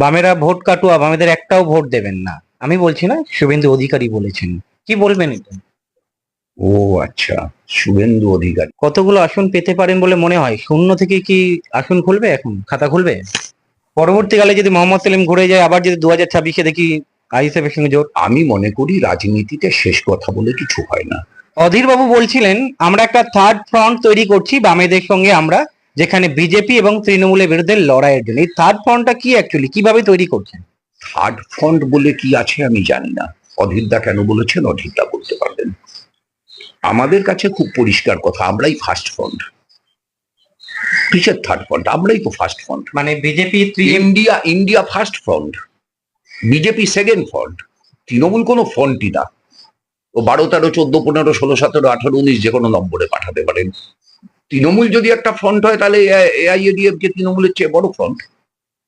বামেরা ভোট কাটুয়া, বামেদের একটাও ভোট দেবেন না। আমি বলছি না, শুভেন্দু অধিকারী বলেছেন। কি বলবেন এটা? ও আচ্ছা, শুভেন্দু অধিকারী কতগুলো আসন পেতে পারেন বলে মনে হয়? শূন্য থেকে কি আসন খুলবে, এখন খাতা খুলবে? পরবর্তীকালে যদি মোহাম্মদ সেলিম ঘুরে যায়, আবার যদি 2026-এ দেখি আইএসএফ এর সঙ্গে জোট। আমি মনে করি রাজনীতিতে শেষ কথা বলে কিছু হয় না। অধীর বাবু বলছিলেন আমরা একটা থার্ড ফ্রন্ট তৈরি করছি বামেদের সঙ্গে আমরা, যেখানে বিজেপি এবং তৃণমূলের বিরুদ্ধে লড়াইয়ের জন্য। এই থার্ড ফ্রন্টটা কি অ্যাকচুয়ালি, কিভাবে তৈরি করছেন? থার্ড ফ্রন্ট বলে কি আছে আমি জানি না। অধীরদা কেন বলেছেন অধীরদা বলতে পারবেন। আমাদের কাছে খুব পরিষ্কার কথা, আমরাই ফার্স্ট ফ্রন্ট। কিসের থার্ড ফ্রন্ট? আমরাই তো ফার্স্ট ফ্রন্ট। মানে BJP India first front, BJP second front, Trinamool কোনো ফ্রন্টই না। ও 12, 13, 14, 15, 16, 17, 18, 19 যে কোনো নম্বরে পাঠাতে পারেন। তৃণমূল যদি একটা ফ্রন্ট হয় তাহলে এআইএডিএফ যে তৃণমূলের চেয়ে বড় ফ্রন্ট।